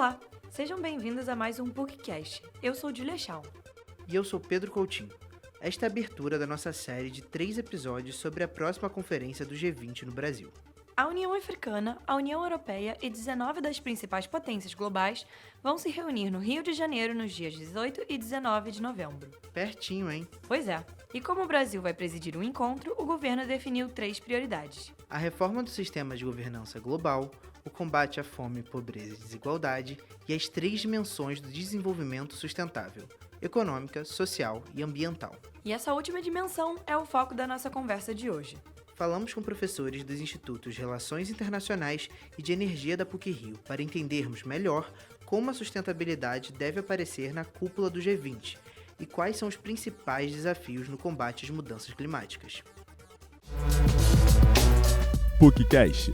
Olá, sejam bem-vindos a mais um PUCcast. Eu sou Julia Shaw. E eu sou Pedro Coutinho. Esta é a abertura da nossa série de 3 episódios sobre a próxima conferência do G20 no Brasil. A União Africana, a União Europeia e 19 das principais potências globais vão se reunir no Rio de Janeiro nos dias 18 e 19 de novembro. Pertinho, hein? Pois é. E como o Brasil vai presidir o encontro, o governo definiu 3 prioridades. A reforma do sistema de governança global, o combate à fome, pobreza e desigualdade e as 3 dimensões do desenvolvimento sustentável: econômica, social e ambiental. E essa última dimensão é o foco da nossa conversa de hoje. Falamos com professores dos Institutos de Relações Internacionais e de Energia da PUC-Rio para entendermos melhor como a sustentabilidade deve aparecer na cúpula do G20 e quais são os principais desafios no combate às mudanças climáticas. PUCcast.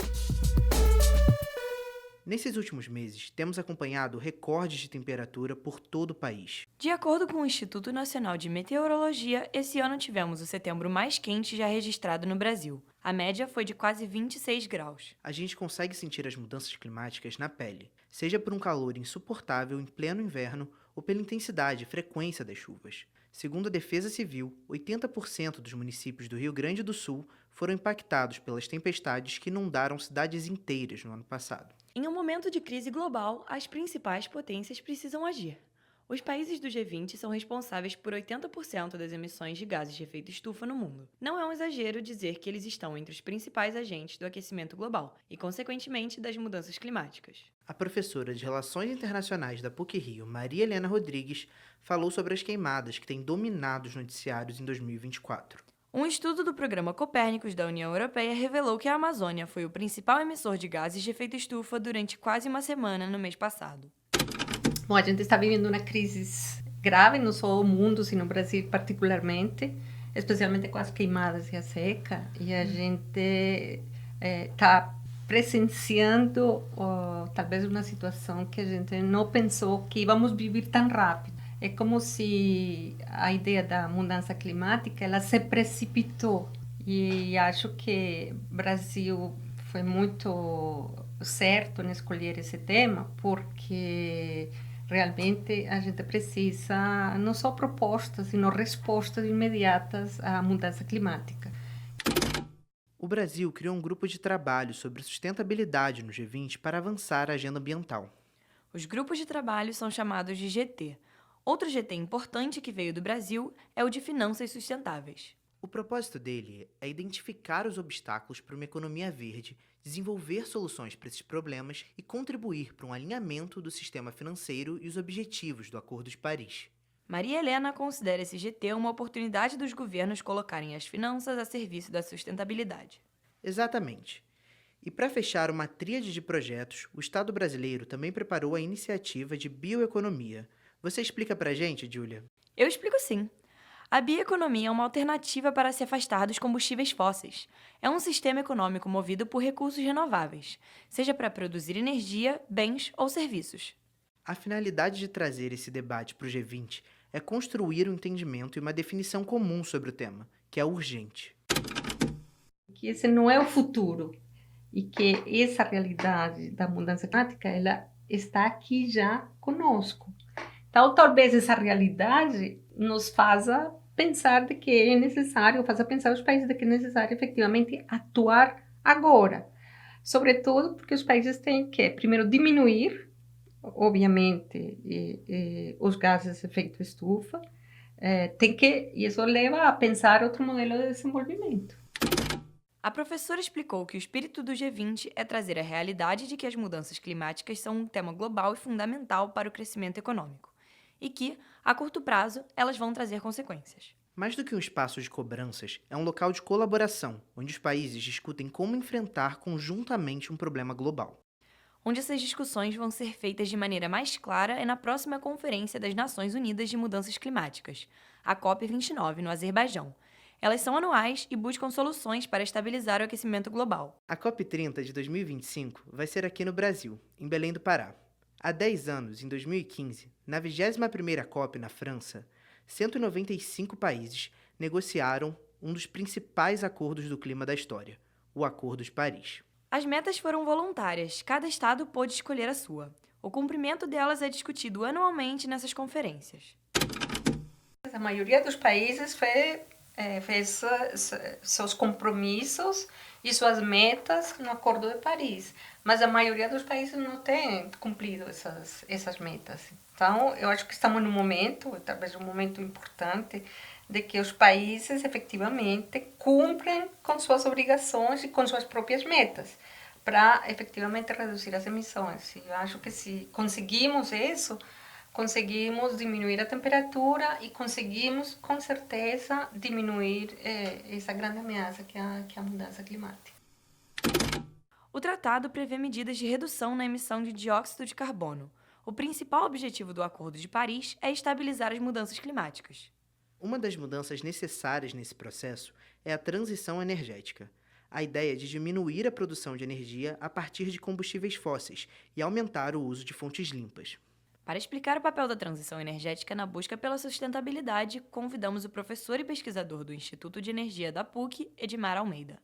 Nesses últimos meses, temos acompanhado recordes de temperatura por todo o país. De acordo com o Instituto Nacional de Meteorologia, esse ano tivemos o setembro mais quente já registrado no Brasil. A média foi de quase 26 graus. A gente consegue sentir as mudanças climáticas na pele, seja por um calor insuportável em pleno inverno ou pela intensidade e frequência das chuvas. Segundo a Defesa Civil, 80% dos municípios do Rio Grande do Sul foram impactados pelas tempestades que inundaram cidades inteiras no ano passado. Em um momento de crise global, as principais potências precisam agir. Os países do G20 são responsáveis por 80% das emissões de gases de efeito estufa no mundo. Não é um exagero dizer que eles estão entre os principais agentes do aquecimento global e, consequentemente, das mudanças climáticas. A professora de Relações Internacionais da PUC-Rio, Maria Helena Rodrigues, falou sobre as queimadas que têm dominado os noticiários em 2024. Um estudo do programa Copérnicos da União Europeia revelou que a Amazônia foi o principal emissor de gases de efeito estufa durante quase uma semana no mês passado. Bom, a gente está vivendo uma crise grave, não só o mundo, sino no Brasil particularmente, especialmente com as queimadas e a seca, e a gente está presenciando talvez uma situação que a gente não pensou que íamos viver tão rápido. É como se a ideia da mudança climática ela se precipitou, e acho que o Brasil foi muito certo em escolher esse tema, porque realmente a gente precisa não só propostas, sino respostas imediatas à mudança climática. O Brasil criou um grupo de trabalho sobre sustentabilidade no G20 para avançar a agenda ambiental. Os grupos de trabalho são chamados de GT. Outro GT importante que veio do Brasil é o de Finanças Sustentáveis. O propósito dele é identificar os obstáculos para uma economia verde, desenvolver soluções para esses problemas e contribuir para um alinhamento do sistema financeiro e os objetivos do Acordo de Paris. Maria Helena considera esse GT uma oportunidade dos governos colocarem as finanças a serviço da sustentabilidade. Exatamente. E para fechar uma tríade de projetos, o Estado brasileiro também preparou a iniciativa de bioeconomia. Você explica pra gente, Júlia? Eu explico sim. A bioeconomia é uma alternativa para se afastar dos combustíveis fósseis. É um sistema econômico movido por recursos renováveis, seja para produzir energia, bens ou serviços. A finalidade de trazer esse debate para o G20 é construir um entendimento e uma definição comum sobre o tema, que é urgente. Que esse não é o futuro, e que essa realidade da mudança climática ela está aqui já conosco. Então, talvez essa realidade nos faça pensar de que é necessário, faça pensar os países de que é necessário efetivamente atuar agora. Sobretudo porque os países têm que, primeiro, diminuir, obviamente, os gases de efeito estufa, e isso leva a pensar outro modelo de desenvolvimento. A professora explicou que o espírito do G20 é trazer a realidade de que as mudanças climáticas são um tema global e fundamental para o crescimento econômico, e que, a curto prazo, elas vão trazer consequências. Mais do que um espaço de cobranças, é um local de colaboração, onde os países discutem como enfrentar conjuntamente um problema global. Onde essas discussões vão ser feitas de maneira mais clara é na próxima Conferência das Nações Unidas de Mudanças Climáticas, a COP29, no Azerbaijão. Elas são anuais e buscam soluções para estabilizar o aquecimento global. A COP30 de 2025 vai ser aqui no Brasil, em Belém do Pará. Há 10 anos, em 2015, na 21ª COP na França, 195 países negociaram um dos principais acordos do clima da história, o Acordo de Paris. As metas foram voluntárias, cada estado pôde escolher a sua. O cumprimento delas é discutido anualmente nessas conferências. A maioria dos países fez seus compromissos e suas metas no Acordo de Paris, mas a maioria dos países não tem cumprido essas metas. Então, eu acho que estamos num momento, talvez um momento importante, de que os países efetivamente cumprem com suas obrigações e com suas próprias metas, para efetivamente reduzir as emissões. E eu acho que se conseguimos isso, conseguimos diminuir a temperatura e conseguimos, com certeza, diminuir essa grande ameaça que é a mudança climática. O tratado prevê medidas de redução na emissão de dióxido de carbono. O principal objetivo do Acordo de Paris é estabilizar as mudanças climáticas. Uma das mudanças necessárias nesse processo é a transição energética. A ideia de diminuir a produção de energia a partir de combustíveis fósseis e aumentar o uso de fontes limpas. Para explicar o papel da transição energética na busca pela sustentabilidade, convidamos o professor e pesquisador do Instituto de Energia da PUC, Edmar Almeida.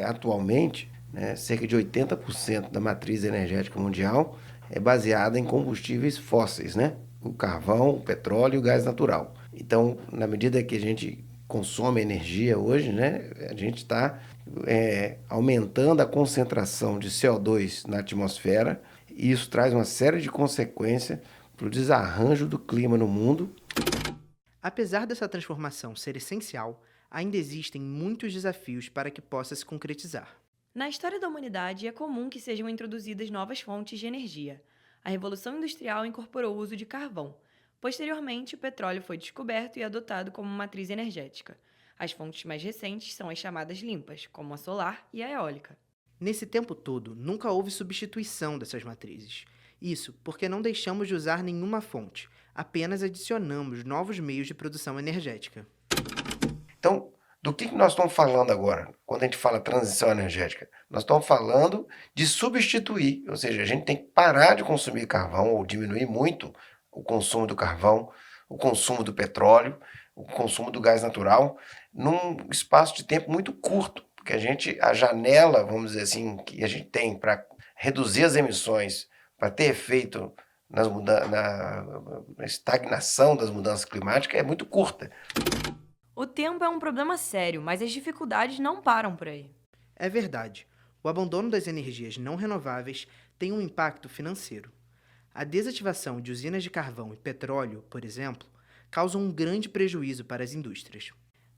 Atualmente, cerca de 80% da matriz energética mundial é baseada em combustíveis fósseis, o carvão, o petróleo e o gás natural. Então, na medida que a gente consome energia hoje, a gente está aumentando a concentração de CO2 na atmosfera, e isso traz uma série de consequências para o desarranjo do clima no mundo. Apesar dessa transformação ser essencial, ainda existem muitos desafios para que possa se concretizar. Na história da humanidade, é comum que sejam introduzidas novas fontes de energia. A Revolução Industrial incorporou o uso de carvão. Posteriormente, o petróleo foi descoberto e adotado como matriz energética. As fontes mais recentes são as chamadas limpas, como a solar e a eólica. Nesse tempo todo, nunca houve substituição dessas matrizes. Isso porque não deixamos de usar nenhuma fonte, apenas adicionamos novos meios de produção energética. Então, do que nós estamos falando agora, quando a gente fala transição energética? Nós estamos falando de substituir, ou seja, a gente tem que parar de consumir carvão ou diminuir muito o consumo do carvão, o consumo do petróleo, o consumo do gás natural, num espaço de tempo muito curto, porque a janela, vamos dizer assim, que a gente tem para reduzir as emissões, para ter efeito na estagnação das mudanças climáticas é muito curta. O tempo é um problema sério, mas as dificuldades não param por aí. É verdade. O abandono das energias não renováveis tem um impacto financeiro. A desativação de usinas de carvão e petróleo, por exemplo, causa um grande prejuízo para as indústrias.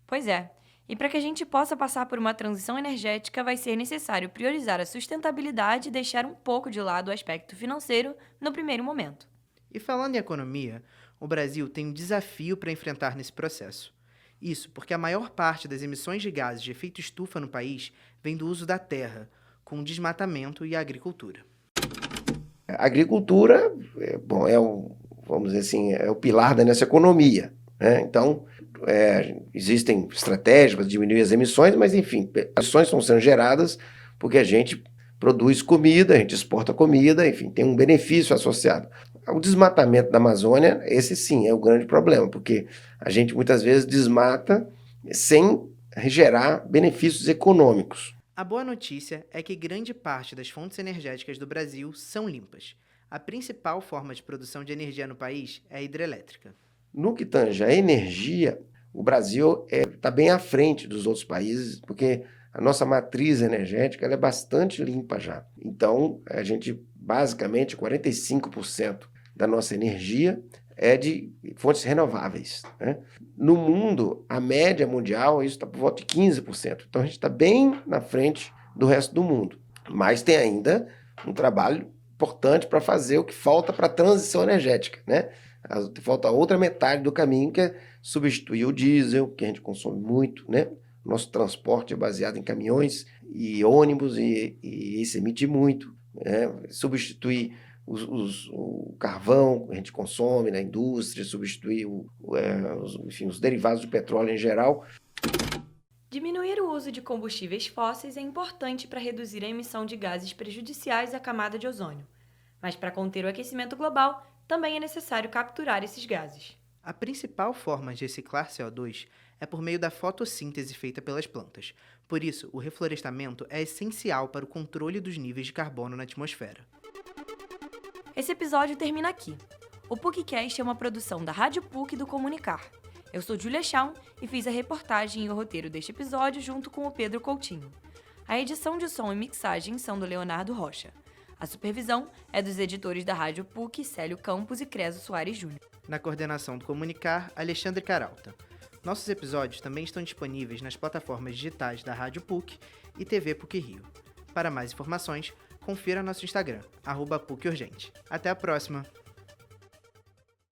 Pois é. E para que a gente possa passar por uma transição energética, vai ser necessário priorizar a sustentabilidade e deixar um pouco de lado o aspecto financeiro no primeiro momento. E falando em economia, o Brasil tem um desafio para enfrentar nesse processo. Isso porque a maior parte das emissões de gases de efeito estufa no país vem do uso da terra, com o desmatamento e a agricultura. A agricultura, vamos dizer assim, é o pilar da nossa economia, Então, existem estratégias para diminuir as emissões, mas enfim, as emissões estão sendo geradas porque a gente produz comida, a gente exporta comida, enfim, tem um benefício associado. O desmatamento da Amazônia, esse sim é o grande problema, porque a gente muitas vezes desmata sem gerar benefícios econômicos. A boa notícia é que grande parte das fontes energéticas do Brasil são limpas. A principal forma de produção de energia no país é a hidrelétrica. No que tange a energia, o Brasil está bem à frente dos outros países, porque a nossa matriz energética ela é bastante limpa já. Então, a gente, basicamente, 45% da nossa energia é de fontes renováveis. No mundo, a média mundial, isso está por volta de 15%. Então, a gente está bem na frente do resto do mundo. Mas tem ainda um trabalho importante para fazer o que falta para a transição energética, Falta a outra metade do caminho, que é substituir o diesel, que a gente consome muito, Nosso transporte é baseado em caminhões e ônibus e isso emite muito, Substituir o carvão que a gente consome na indústria, substituir os derivados do petróleo em geral. Diminuir o uso de combustíveis fósseis é importante para reduzir a emissão de gases prejudiciais à camada de ozônio. Mas para conter o aquecimento global, também é necessário capturar esses gases. A principal forma de reciclar CO2 é por meio da fotossíntese feita pelas plantas. Por isso, o reflorestamento é essencial para o controle dos níveis de carbono na atmosfera. Esse episódio termina aqui. O PUCcast é uma produção da Rádio PUC e do Comunicar. Eu sou Julia Shawn e fiz a reportagem e o roteiro deste episódio junto com o Pedro Coutinho. A edição de som e mixagem são do Leonardo Rocha. A supervisão é dos editores da Rádio PUC, Célio Campos e Creso Soares Júnior. Na coordenação do Comunicar, Alexandre Caralta. Nossos episódios também estão disponíveis nas plataformas digitais da Rádio PUC e TV PUC Rio. Para mais informações, confira nosso Instagram, @PUCUrgente. Até a próxima!